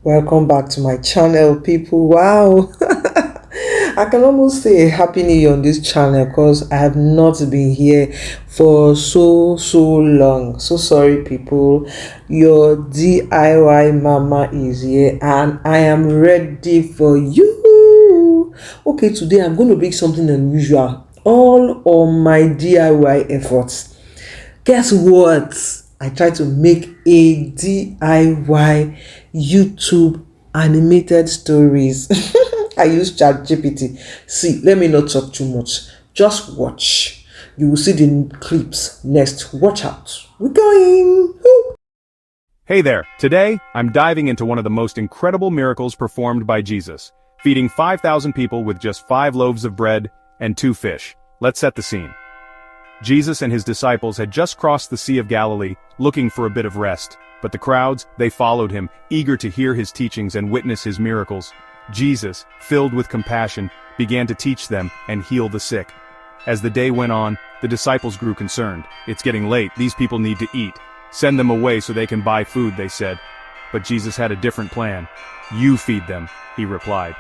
Welcome back to my channel, people. Wow. I can almost say happy new year on this channel because I have not been here for so long. So sorry, people. Your DIY mama is here and I am ready for you. Okay, today I'm going to bring something unusual, all on my DIY efforts. Guess what? I tried to make a DIY YouTube animated stories. I use ChatGPT. See, let me not talk too much. Just watch. You will see the clips next. Watch out. We're going. Woo. Hey there, today, I'm diving into one of the most incredible miracles performed by Jesus, feeding 5,000 people with just 5 loaves of bread and 2 fish. Let's set the scene. Jesus and his disciples had just crossed the Sea of Galilee, looking for a bit of rest, but the crowds, they followed him, eager to hear his teachings and witness his miracles. Jesus, filled with compassion, began to teach them and heal the sick. As the day went on, the disciples grew concerned. It's getting late, these people need to eat. Send them away so they can buy food, they said. But Jesus had a different plan. You feed them, he replied.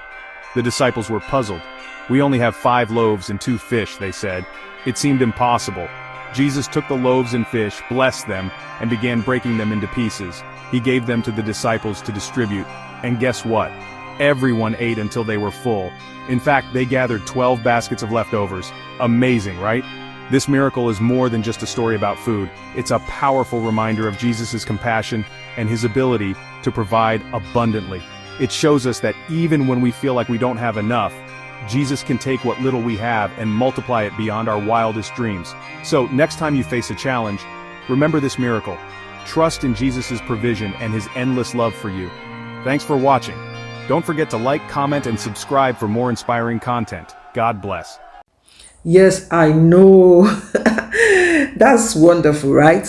The disciples were puzzled. We only have 5 loaves and 2 fish, they said. It seemed impossible. Jesus took the loaves and fish, blessed them, and began breaking them into pieces. He gave them to the disciples to distribute. And guess what? Everyone ate until they were full. In fact, they gathered 12 baskets of leftovers. Amazing, right? This miracle is more than just a story about food. It's a powerful reminder of Jesus' compassion and his ability to provide abundantly. It shows us that even when we feel like we don't have enough, Jesus can take what little we have and multiply it beyond our wildest dreams. So, next time you face a challenge, remember this miracle. Trust in Jesus' provision and his endless love for you. Thanks for watching. Don't forget to like, comment, and subscribe for more inspiring content. God bless. Yes, I know. That's wonderful, right?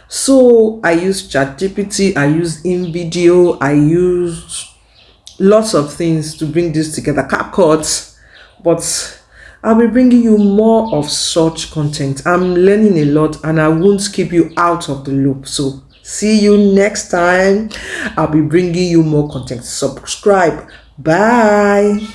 So I use ChatGPT, I use InVideo, I use lots of things to bring this together. CapCut. But I'll be bringing you more of such content. I'm learning a lot and I won't keep you out of the loop. So see you next time. I'll be bringing you more content. Subscribe. Bye.